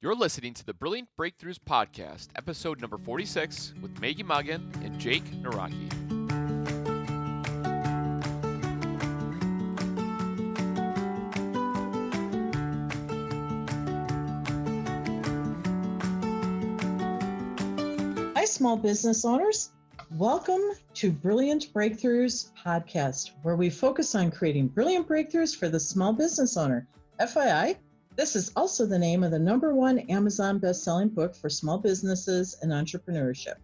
You're listening to the Brilliant Breakthroughs Podcast, episode number 46, with Maggie Muggan and Jake Nawrocki. Hi, small business owners. Welcome to Brilliant Breakthroughs Podcast, where we focus on creating brilliant breakthroughs for the small business owner. FYI, this is also the name of the #1 Amazon best-selling book for small businesses and entrepreneurship.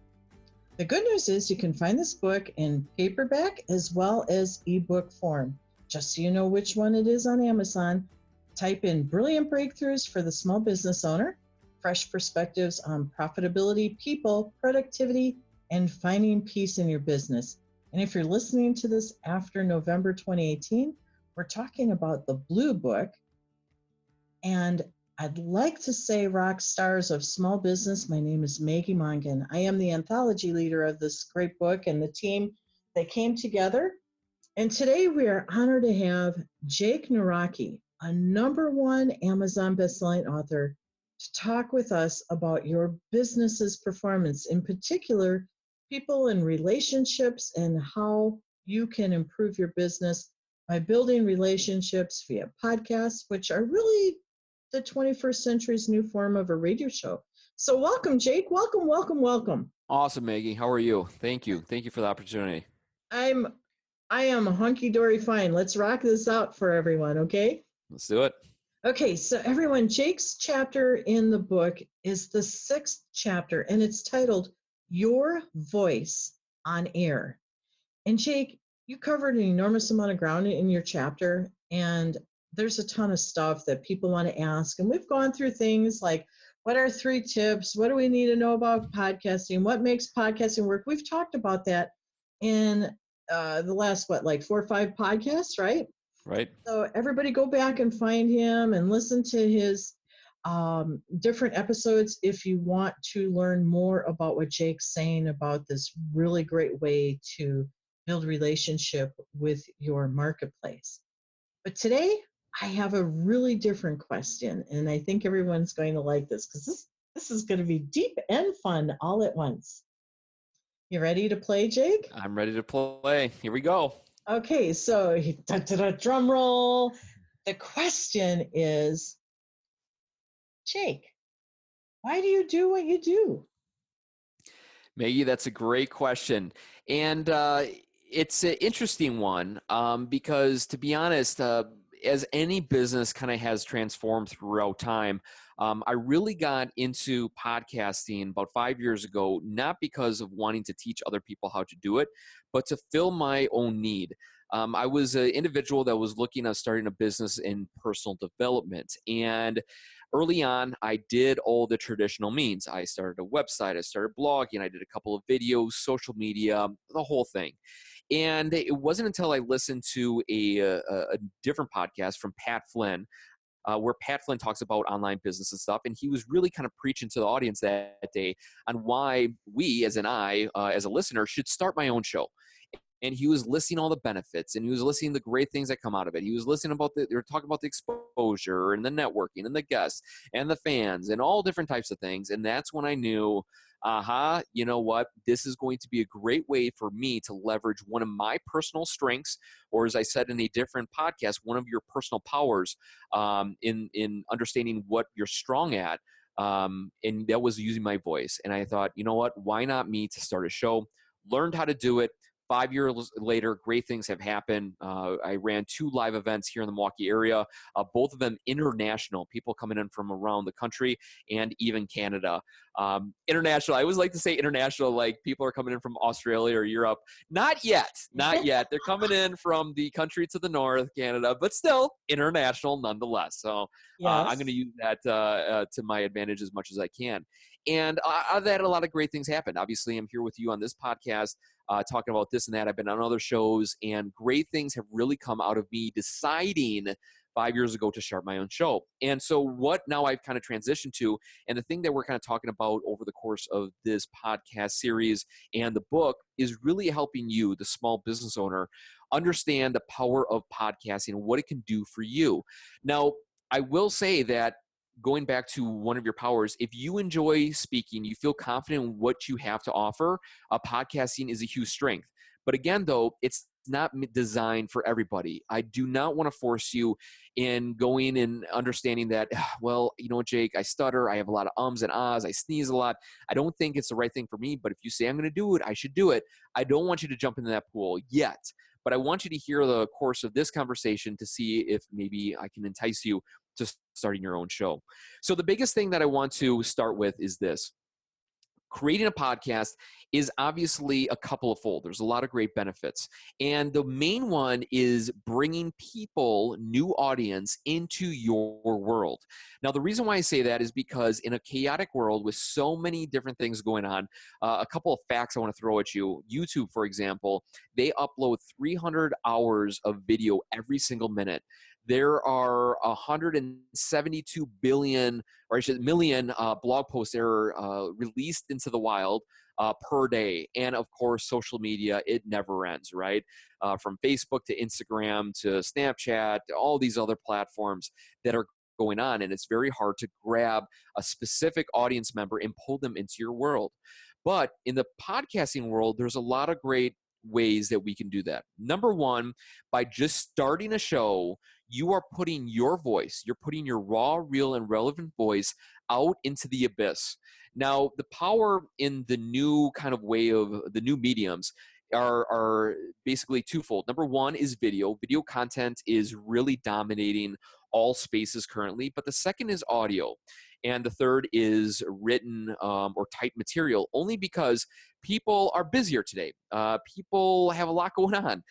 The good news is you can find this book in paperback as well as ebook form. Just so you know which one it is on Amazon, type in Brilliant Breakthroughs for the Small Business Owner, fresh perspectives on profitability, people, productivity, and finding peace in your business. And if you're listening to this after November 2018, we're talking about the Blue Book. And I'd like to say rock stars of small business. My name is Maggie Muggan. I am the anthology leader of this great book and the team that came together. And today we are honored to have Jake Nawrocki, a #1 Amazon bestselling author, to talk with us about your business's performance, in particular, people and relationships and how you can improve your business by building relationships via podcasts, which are really the 21st century's new form of a radio show. So welcome, Jake. Welcome, welcome, welcome. Awesome, Maggie. How are you? Thank you. Thank you for the opportunity. I am hunky-dory fine. Let's rock this out for everyone, okay? Let's do it. Okay, so everyone, Jake's chapter in the book is the 6th chapter, and it's titled Your Voice on Air. And Jake, you covered an enormous amount of ground in your chapter, and there's a ton of stuff that people want to ask. And we've gone through things like, what are 3 tips? What do we need to know about podcasting? What makes podcasting work? We've talked about that in the last, 4 or 5 podcasts, right? Right. So everybody go back and find him and listen to his different episodes if you want to learn more about what Jake's saying about this really great way to build relationship with your marketplace. But today I have a really different question, and I think everyone's going to like this because this is going to be deep and fun all at once. You ready to play, Jake? I'm ready to play. Here we go. Okay, so drum roll. The question is, Jake, why do you do what you do? Maggie, that's a great question. And it's an interesting one because, to be honest, as any business kind of has transformed throughout time, I really got into podcasting about 5 years ago, not because of wanting to teach other people how to do it, but to fill my own need. I was an individual that was looking at starting a business in personal development. And early on, I did all the traditional means. I started a website, I started blogging, I did a couple of videos, social media, the whole thing. And it wasn't until I listened to a different podcast from Pat Flynn, where Pat Flynn talks about online business and stuff. And he was really kind of preaching to the audience that day on why we, as a listener, should start my own show. And he was listing all the benefits, and he was listing the great things that come out of it. He was listening about they were talking about the exposure and the networking and the guests and the fans and all different types of things. And that's when I knew, you know what? This is going to be a great way for me to leverage one of my personal strengths, or as I said in a different podcast, one of your personal powers in understanding what you're strong at. And that was using my voice. And I thought, you know what? Why not me to start a show? Learned how to do it. 5 years later, great things have happened. I ran 2 live events here in the Milwaukee area, both of them international, people coming in from around the country and even Canada. International, I always like to say international, like people are coming in from Australia or Europe. Not yet. They're coming in from the country to the north, Canada, but still international nonetheless. So Yes. I'm going to use that to my advantage as much as I can. And out of that, a lot of great things happened. Obviously, I'm here with you on this podcast, talking about this and that. I've been on other shows, and great things have really come out of me deciding 5 years ago to start my own show. And so what now I've kind of transitioned to, and the thing that we're kind of talking about over the course of this podcast series and the book is really helping you, the small business owner, understand the power of podcasting and what it can do for you. Now, I will say that going back to one of your powers, if you enjoy speaking, you feel confident in what you have to offer, podcasting is a huge strength. But again, though, it's not designed for everybody. I do not want to force you in going and understanding that, well, you know, Jake, I stutter, I have a lot of ums and ahs, I sneeze a lot. I don't think it's the right thing for me, but if you say I'm going to do it, I should do it. I don't want you to jump into that pool yet, but I want you to hear the course of this conversation to see if maybe I can entice you to starting your own show. So the biggest thing that I want to start with is this. Creating a podcast is obviously a couple of fold. There's a lot of great benefits. And the main one is bringing people, new audience, into your world. Now, the reason why I say that is because in a chaotic world with so many different things going on, a couple of facts I want to throw at you. YouTube, for example, they upload 300 hours of video every single minute. There are 172 billion, or I should million blog posts that are released into the wild per day. And of course, social media, it never ends, right? From Facebook to Instagram to Snapchat, to all these other platforms that are going on. And it's very hard to grab a specific audience member and pull them into your world. But in the podcasting world, there's a lot of great ways that we can do that. Number one, by just starting a show, you are putting your voice, you're putting your raw, real, and relevant voice out into the abyss. Now, the power in the new kind of way of the new mediums are basically twofold. Number one is video. Video content is really dominating all spaces currently, but the second is audio. And the third is written or typed material, only because people are busier today. People have a lot going on.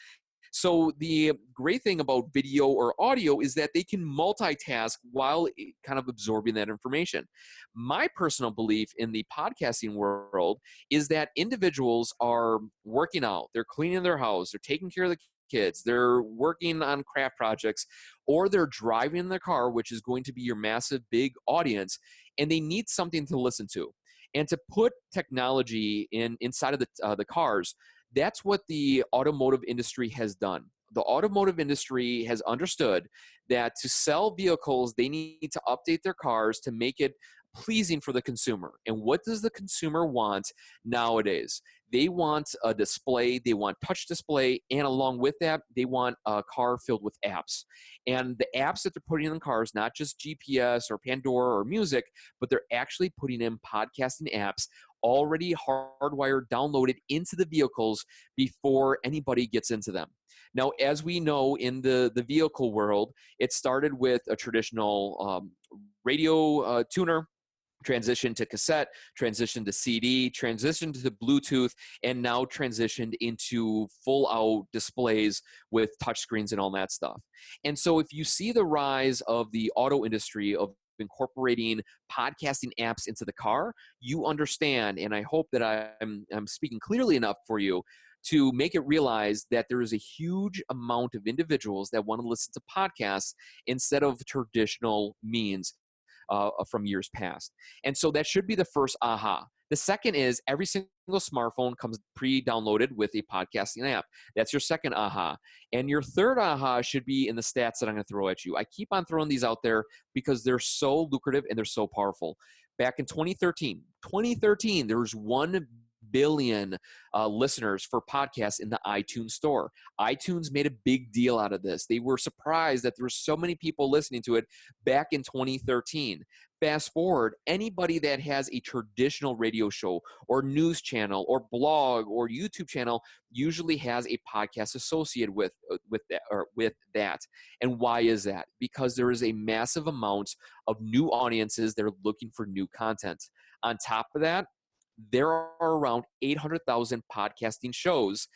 So the great thing about video or audio is that they can multitask while kind of absorbing that information. My personal belief in the podcasting world is that individuals are working out, they're cleaning their house, they're taking care of the kids, they're working on craft projects, or they're driving in their car, which is going to be your massive big audience, and they need something to listen to. And to put technology inside of the cars, that's what the automotive industry has done. The automotive industry has understood that to sell vehicles, they need to update their cars to make it pleasing for the consumer. And what does the consumer want nowadays? They want a display, they want touch display, and along with that, they want a car filled with apps. And the apps that they're putting in the cars, not just GPS or Pandora or music, but they're actually putting in podcasting apps already hardwired, downloaded into the vehicles before anybody gets into them. Now, as we know in the vehicle world, it started with a traditional radio tuner, transitioned to cassette, transitioned to CD, transitioned to Bluetooth, and now transitioned into full-out displays with touchscreens and all that stuff. And so if you see the rise of the auto industry of incorporating podcasting apps into the car, you understand, and I hope that I'm speaking clearly enough for you to make it realize that there is a huge amount of individuals that want to listen to podcasts instead of traditional means from years past. And so that should be the first aha. The second is every single smartphone comes pre-downloaded with a podcasting app. That's your second aha. And your third aha should be in the stats that I'm going to throw at you. I keep on throwing these out there because they're so lucrative and they're so powerful. Back in 2013, there was 1 billion listeners for podcasts in the iTunes store. iTunes made a big deal out of this. They were surprised that there were so many people listening to it back in 2013. Fast forward, anybody that has a traditional radio show or news channel or blog or YouTube channel usually has a podcast associated with that. And why is that? Because there is a massive amount of new audiences that are looking for new content. On top of that, there are around 800,000 podcasting shows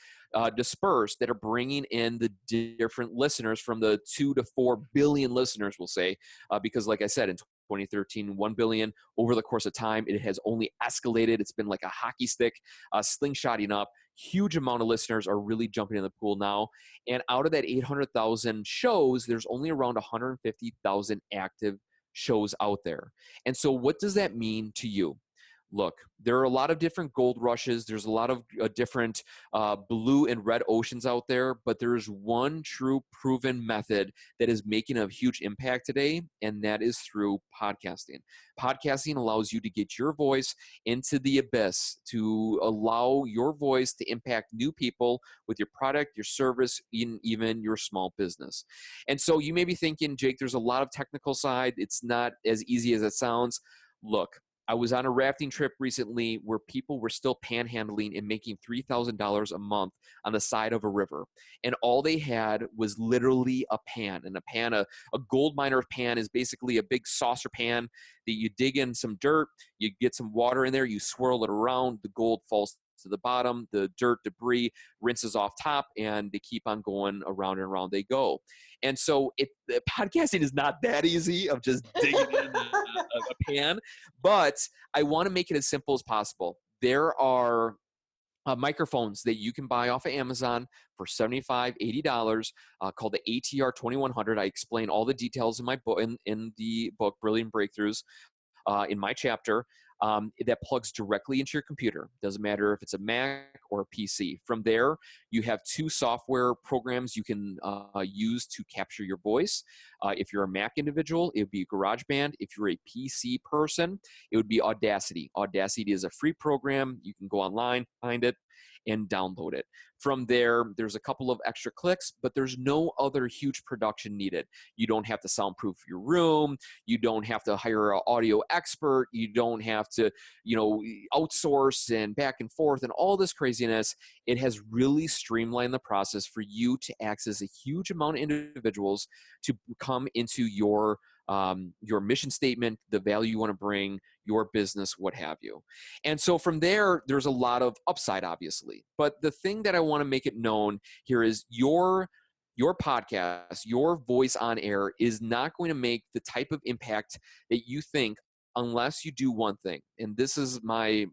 dispersed that are bringing in the different listeners from the 2 to 4 billion listeners, we'll say, because like I said, in 2013, 1 billion. Over the course of time, it has only escalated. It's been like a hockey stick, slingshotting up. Huge amount of listeners are really jumping in the pool now. And out of that 800,000 shows, there's only around 150,000 active shows out there. And so what does that mean to you? look, there are a lot of different gold rushes. There's a lot of different blue and red oceans out there, but there's one true proven method that is making a huge impact today, and that is through podcasting. Podcasting allows you to get your voice into the abyss, to allow your voice to impact new people with your product, your service, even your small business. And so you may be thinking, Jake, there's a lot of technical side. It's not as easy as it sounds. Look, I was on a rafting trip recently where people were still panhandling and making $3,000 a month on the side of a river. And all they had was literally a pan. And a gold miner pan is basically a big saucer pan that you dig in some dirt, you get some water in there, you swirl it around, the gold falls to the bottom, the dirt debris rinses off top, and they keep on going around and around they go. And so podcasting is not that easy of just digging in a pan, but I want to make it as simple as possible. There are microphones that you can buy off of Amazon for $75, $80 called the ATR 2100. I explain all the details in my book, in the book, Brilliant Breakthroughs, in my chapter. That plugs directly into your computer. Doesn't matter if it's a Mac or a PC. From there, you have two software programs you can use to capture your voice. If you're a Mac individual, it would be GarageBand. If you're a PC person, it would be Audacity. Audacity is a free program. You can go online, find it, and download it. From there, there's a couple of extra clicks, but there's no other huge production needed. You don't have to soundproof your room. You don't have to hire an audio expert. You don't have to, outsource and back and forth and all this craziness. It has really streamlined the process for you to access a huge amount of individuals to come into your mission statement, the value you want to bring, your business, what have you. And so from there, there's a lot of upside, obviously. But the thing that I want to make it known here is your podcast, your voice on air is not going to make the type of impact that you think unless you do one thing. And this is my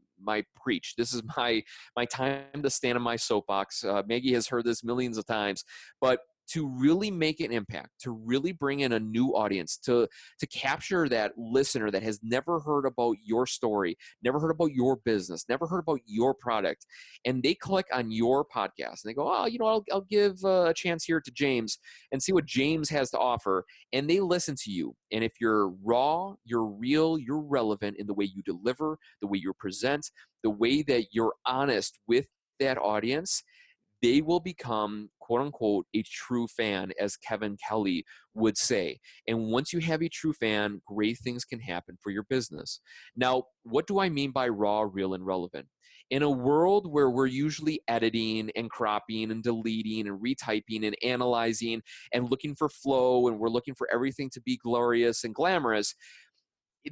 preach. This is my time to stand on my soapbox. Maggie has heard this millions of times, but to really make an impact, to really bring in a new audience, to capture that listener that has never heard about your story, never heard about your business, never heard about your product, and they click on your podcast and they go, oh, I'll give a chance here to James and see what James has to offer, and they listen to you. And if you're raw, you're real, you're relevant in the way you deliver, the way you present, the way that you're honest with that audience, they will become, quote unquote, a true fan, as Kevin Kelly would say. And once you have a true fan, great things can happen for your business. Now, what do I mean by raw, real, and relevant? In a world where we're usually editing and cropping and deleting and retyping and analyzing and looking for flow, and we're looking for everything to be glorious and glamorous,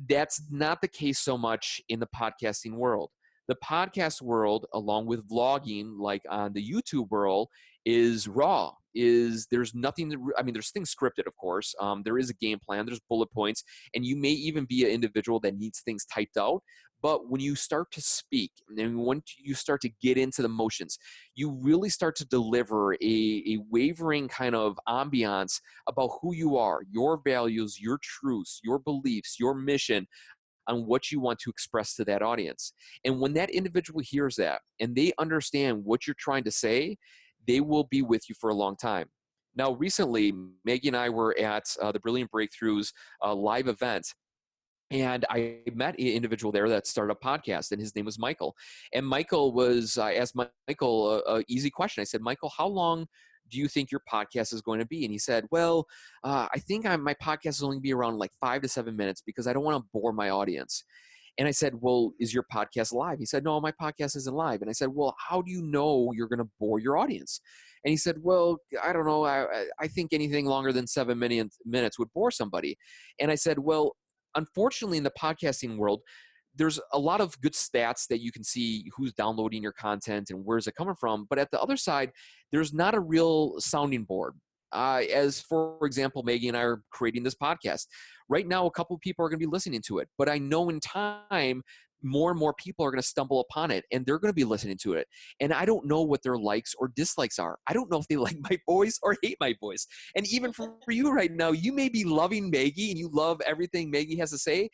that's not the case so much in the podcasting world. The podcast world, along with vlogging, like on the YouTube world, is raw. There's nothing there's things scripted, of course. There is a game plan, there's bullet points, and you may even be an individual that needs things typed out. But when you start to speak and once you start to get into the motions, you really start to deliver a wavering kind of ambiance about who you are, your values, your truths, your beliefs, your mission, on what you want to express to that audience. And when that individual hears that and they understand what you're trying to say, they will be with you for a long time. Now, recently, Maggie and I were at the Brilliant Breakthroughs live event. And I met an individual there that started a podcast, and his name was Michael. And I asked Michael an easy question. I said, Michael, how long do you think your podcast is going to be? And he said, well, I think my podcast is only going to be around like 5 to 7 minutes because I don't want to bore my audience. And I said, well, is your podcast live? He said, no, my podcast isn't live. And I said, well, how do you know you're going to bore your audience? And he said, well, I don't know. I think anything longer than 7 minutes would bore somebody. And I said, well, unfortunately, in the podcasting world, there's a lot of good stats that you can see who's downloading your content and where's it coming from. But at the other side, there's not a real sounding board. As for example, Maggie and I are creating this podcast. Right now, a couple of people are going to be listening to it. But I know in time, more and more people are going to stumble upon it, and they're going to be listening to it. And I don't know what their likes or dislikes are. I don't know if they like my voice or hate my voice. And even for you right now, you may be loving Maggie and you love everything Maggie has to say,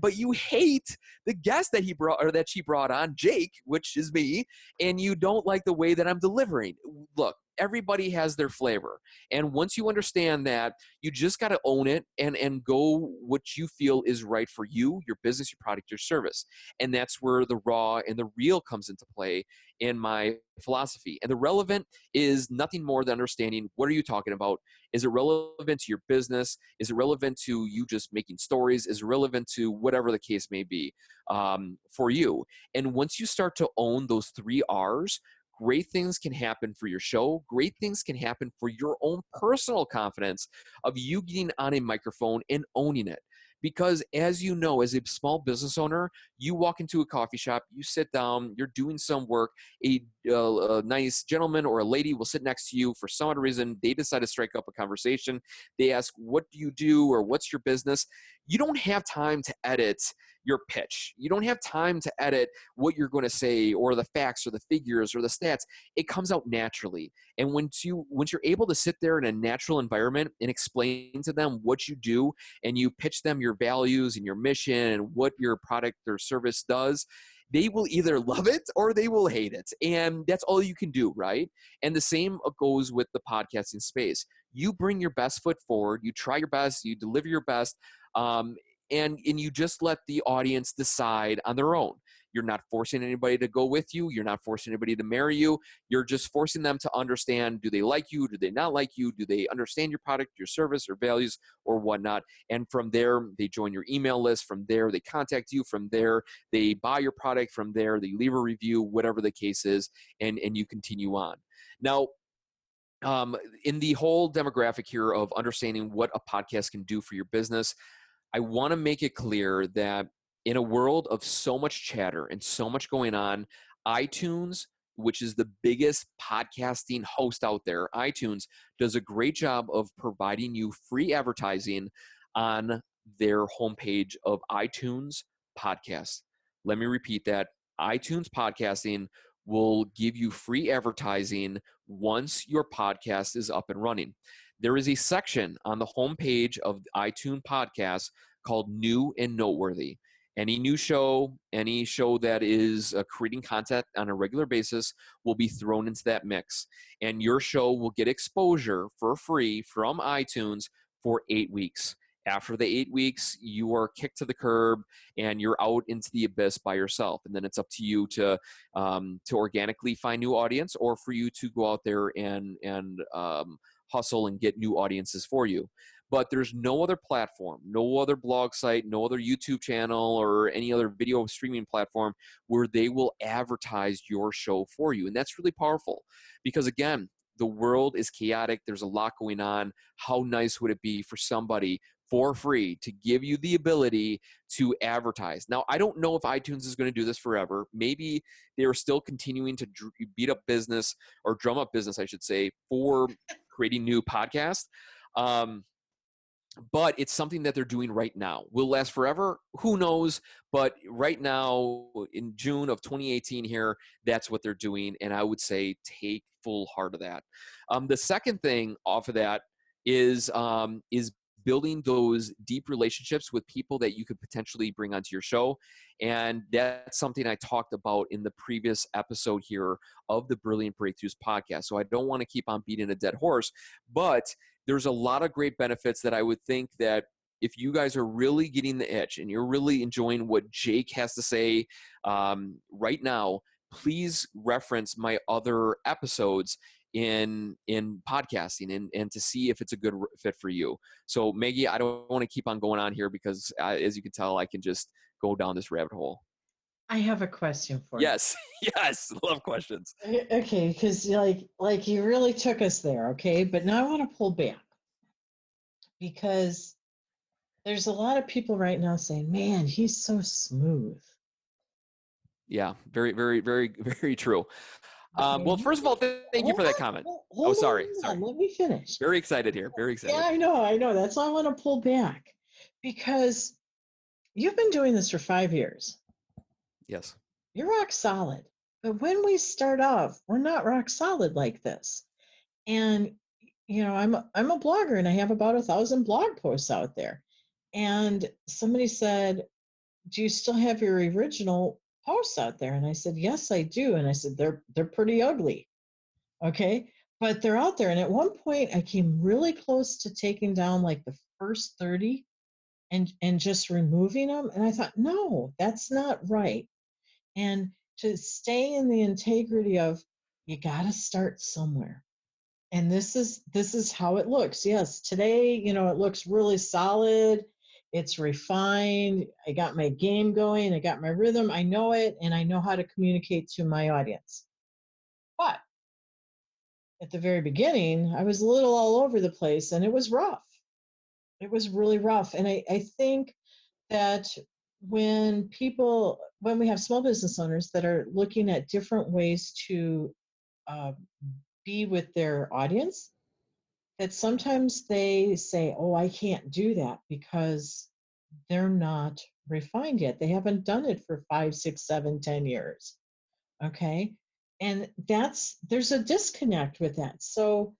but you hate the guest that he brought or that she brought on, Jake, which is me, and you don't like the way that I'm delivering. Look, everybody has their flavor. And once you understand that, you just got to own it and go what you feel is right for you, your business, your product, your service. And that's where the raw and the real comes into play in my philosophy. And the relevant is nothing more than understanding, what are you talking about? Is it relevant to your business? Is it relevant to you just making stories? Is it relevant to whatever the case may be for you? And once you start to own those 3 R's, great things can happen for your show. Great things can happen for your own personal confidence of you getting on a microphone and owning it. Because as you know, as a small business owner, you walk into a coffee shop, you sit down, you're doing some work, a nice gentleman or a lady will sit next to you. For some other reason, they decide to strike up a conversation. They ask, what do you do, or what's your business? You don't have time to edit your pitch. You don't have time to edit what you're going to say or the facts or the figures or the stats. It comes out naturally. And once you're able to sit there in a natural environment and explain to them what you do, and you pitch them your values and your mission and what your product or service does, they will either love it or they will hate it. And that's all you can do, right? And the same goes with the podcasting space. You bring your best foot forward, you try your best, you deliver your best, and you just let the audience decide on their own. You're not forcing anybody to go with you. You're not forcing anybody to marry you. You're just forcing them to understand, do they like you? Do they not like you? Do they understand your product, your service, or values, or whatnot? And from there, they join your email list. From there, they contact you. From there, they buy your product. From there, they leave a review, whatever the case is, and you continue on. Now, in the whole demographic here of understanding what a podcast can do for your business, I want to make it clear that in a world of so much chatter and so much going on, iTunes, which is the biggest podcasting host out there, iTunes does a great job of providing you free advertising on their homepage of iTunes Podcast. Let me repeat that. iTunes Podcasting will give you free advertising once your podcast is up and running. There is a section on the homepage of iTunes Podcast called New and Noteworthy. Any new show, any show that is creating content on a regular basis will be thrown into that mix. And your show will get exposure for free from iTunes for 8 weeks. After the 8 weeks, you are kicked to the curb and you're out into the abyss by yourself. And then it's up to you to organically find new audience, or for you to go out there and hustle and get new audiences for you. But there's no other platform, no other blog site, no other YouTube channel or any other video streaming platform where they will advertise your show for you. And that's really powerful because, again, the world is chaotic. There's a lot going on. How nice would it be for somebody for free to give you the ability to advertise? Now, I don't know if iTunes is going to do this forever. Maybe they are still continuing to beat up business, or drum up business, I should say, for creating new podcasts. But it's something that they're doing right now. Will last forever? Who knows? But right now, in June of 2018 here, that's what they're doing. And I would say take full heart of that. The second thing off of that is building those deep relationships with people that you could potentially bring onto your show. And that's something I talked about in the previous episode here of the Brilliant Breakthroughs podcast. So I don't want to keep on beating a dead horse, but there's a lot of great benefits that I would think that if you guys are really getting the itch and you're really enjoying what Jake has to say right now, please reference my other episodes in podcasting and to see if it's a good fit for you. So Maggie, I don't want to keep on going on here because as you can tell, I can just go down this rabbit hole. I have a question for you. Yes, yes, love questions. Okay, because like you really took us there, okay? But now I want to pull back because there's a lot of people right now saying, man, he's so smooth. Yeah, very, very, very, very true. Well, first of all, thank you for that comment. Hold sorry. on, let me finish. Very excited here. Very excited. Yeah, I know. That's why I want to pull back because you've been doing this for 5 years. Yes. You're rock solid. But when we start off, we're not rock solid like this. And I'm a blogger and I have about 1,000 blog posts out there. And somebody said, "Do you still have your original posts out there?" And I said, "Yes, I do." And I said, "They're pretty ugly." Okay. But they're out there. And at one point I came really close to taking down like the first 30 and just removing them. And I thought, no, that's not right. And to stay in the integrity of, you got to start somewhere. And this is how it looks. Yes, today, it looks really solid. It's refined. I got my game going. I got my rhythm. I know it, and I know how to communicate to my audience. But at the very beginning, I was a little all over the place, and it was rough. It was really rough. And I think that when we have small business owners that are looking at different ways to uh, be with their audience, that sometimes they say, "Oh, I can't do that because they're not refined yet. They haven't done it for 5, 6, 7, 10 years." Okay. And there's a disconnect with that. So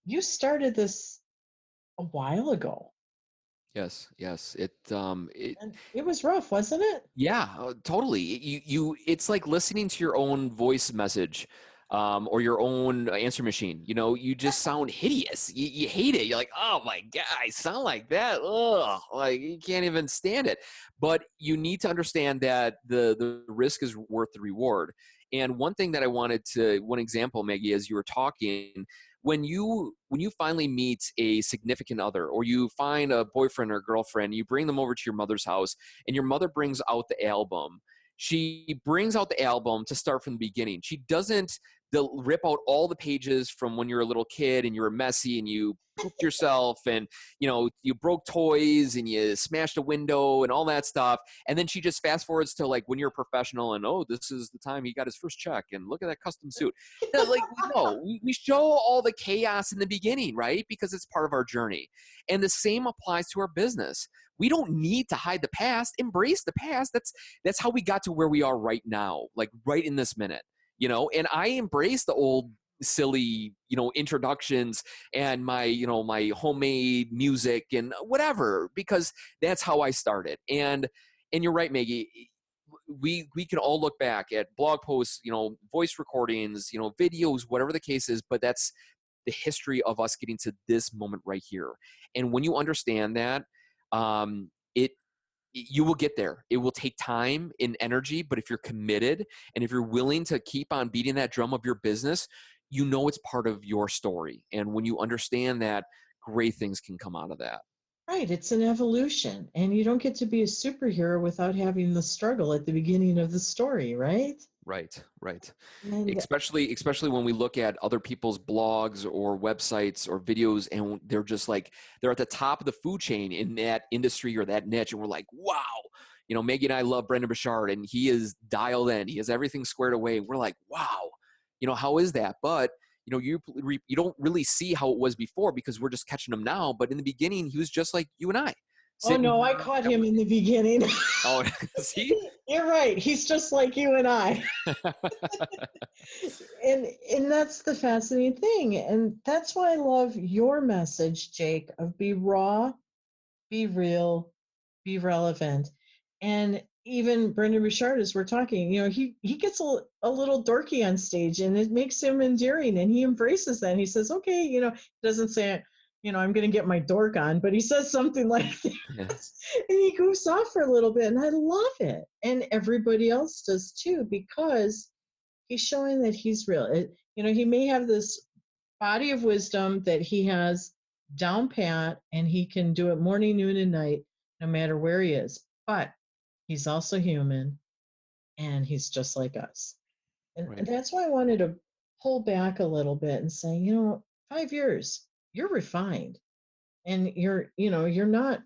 you started this a while ago, Yes. Yes. It and it was rough, wasn't it? Yeah, totally. It's like listening to your own voice message, or your own answer machine. You just sound hideous. You hate it. You're like, oh my God, I sound like that. Ugh, like you can't even stand it. But you need to understand that the risk is worth the reward. And one example, Maggie, as you were talking, when you finally meet a significant other, or you find a boyfriend or girlfriend, you bring them over to your mother's house and your mother brings out the album. She brings out the album to start from the beginning. She doesn't rip out all the pages from when you're a little kid and you were messy and you pooped yourself and you broke toys and you smashed a window and all that stuff. And then she just fast forwards to like when you're a professional and, oh, this is the time he got his first check and look at that custom suit. No, like no, we show all the chaos in the beginning, right? Because it's part of our journey. And the same applies to our business. We don't need to hide the past. Embrace the past. That's how we got to where we are right now, like right in this minute. And I embrace the old silly introductions and my homemade music and whatever, because that's how I started. And you're right, Maggie, we can all look back at blog posts, voice recordings, videos, whatever the case is, but that's the history of us getting to this moment right here. And when you understand that, it you will get there. It will take time and energy, but if you're committed and if you're willing to keep on beating that drum of your business, it's part of your story. And when you understand that, great things can come out of that. Right. It's an evolution. And you don't get to be a superhero without having the struggle at the beginning of the story, right? Right, right. And Especially when we look at other people's blogs or websites or videos, and they're just like they're at the top of the food chain in that industry or that niche, and we're like, wow. Maggie and I love Brendan Bouchard, and he is dialed in. He has everything squared away. We're like, wow. How is that? But you don't really see how it was before because we're just catching him now. But in the beginning, he was just like you and I, oh sitting no, I here. caught him in the beginning. Oh, see. You're right. He's just like you and I. And that's the fascinating thing. And that's why I love your message, Jake, of be raw, be real, be relevant. And even Brendan Richard, as we're talking, he gets a little dorky on stage and it makes him endearing and he embraces that. And he says, okay, he doesn't say, I'm going to get my dork on, but he says something like Yeah. that. And he goofs off for a little bit. And I love it. And everybody else does too, because he's showing that he's real. He may have this body of wisdom that he has down pat and he can do it morning, noon, and night, no matter where he is. But he's also human and he's just like us. And Right. that's why I wanted to pull back a little bit and say, 5 years, you're refined and you're not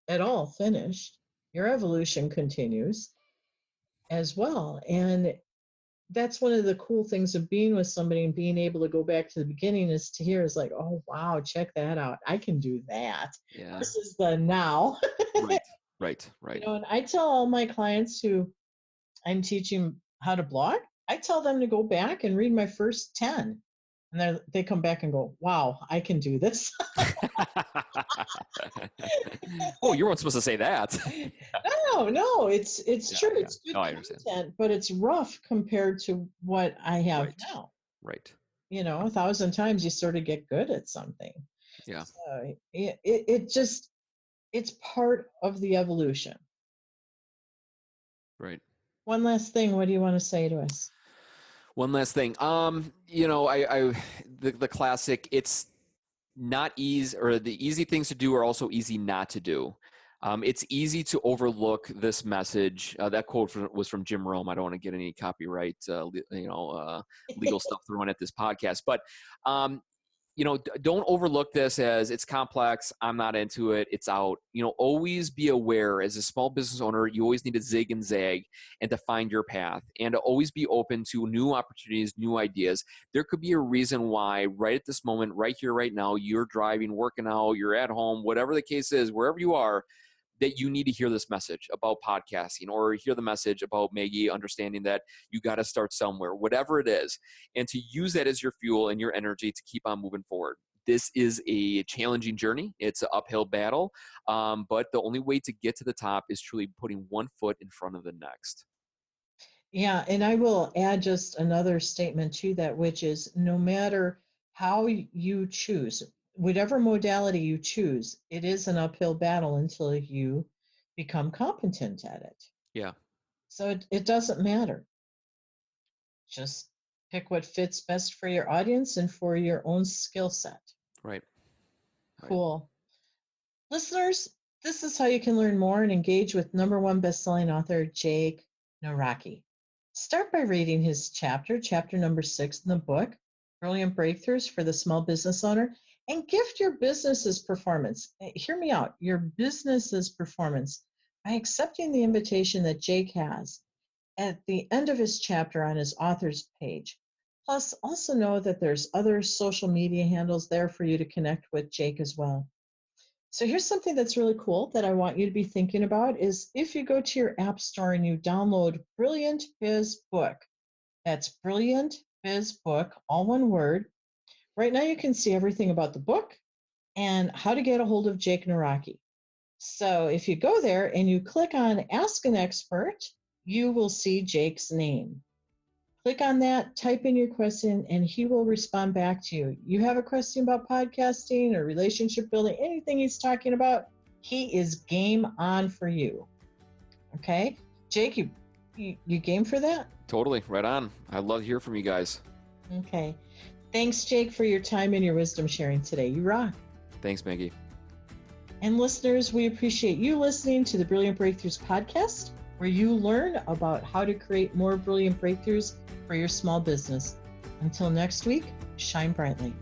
at all finished. Your evolution continues as well. And that's one of the cool things of being with somebody and being able to go back to the beginning is to hear is like, oh wow, check that out. I can do that. Yeah. Versus the now. Right. Right. Right. And I tell all my clients who I'm teaching how to blog, I tell them to go back and read my first 10. And they come back and go, wow, I can do this. Oh, you weren't supposed to say that. No, it's true. Yeah. It's good No, I understand. content, but it's rough compared to what I have Right. now. Right. 1,000 times you sort of get good at something. Yeah. So it's part of the evolution. Right. One last thing, what do you want to say to us? One last thing. The classic, it's not easy, or the easy things to do are also easy not to do. It's easy to overlook this message. That quote was from Jim Rome. I don't want to get any copyright, legal stuff thrown at this podcast, but don't overlook this as it's complex. I'm not into it. It's out. Always be aware as a small business owner, you always need to zig and zag and to find your path and to always be open to new opportunities, new ideas. There could be a reason why right at this moment, right here, right now, you're driving, working out, you're at home, whatever the case is, wherever you are, that you need to hear this message about podcasting or hear the message about Maggie understanding that you got to start somewhere, whatever it is, and to use that as your fuel and your energy to keep on moving forward. This is a challenging journey. It's an uphill battle, but the only way to get to the top is truly putting one foot in front of the next. Yeah, and I will add just another statement to that, which is no matter how you choose, whatever modality you choose, it is an uphill battle until you become competent at it. Yeah. So it doesn't matter. Just pick what fits best for your audience and for your own skill set. Right. Cool. Listeners, this is how you can learn more and engage with #1 bestselling author Jake Nawrocki. Start by reading his chapter number 6 in the book, Brilliant Breakthroughs for the Small Business Owner, and gift your business's performance. Hear me out, your business's performance by accepting the invitation that Jake has at the end of his chapter on his author's page. Plus, also know that there's other social media handles there for you to connect with Jake as well. So here's something that's really cool that I want you to be thinking about is if you go to your app store and you download Brilliant Biz Book, that's Brilliant Biz Book, all one word. Right now you can see everything about the book and how to get a hold of Jake Nawrocki. So if you go there and you click on Ask an Expert, you will see Jake's name. Click on that, type in your question, and he will respond back to you. You have a question about podcasting or relationship building, anything he's talking about, he is game on for you. Okay? Jake, you game for that? Totally. Right on. I'd love to hear from you guys. Okay. Thanks, Jake, for your time and your wisdom sharing today. You rock. Thanks, Maggie. And listeners, we appreciate you listening to the Brilliant Breakthroughs podcast, where you learn about how to create more brilliant breakthroughs for your small business. Until next week, shine brightly.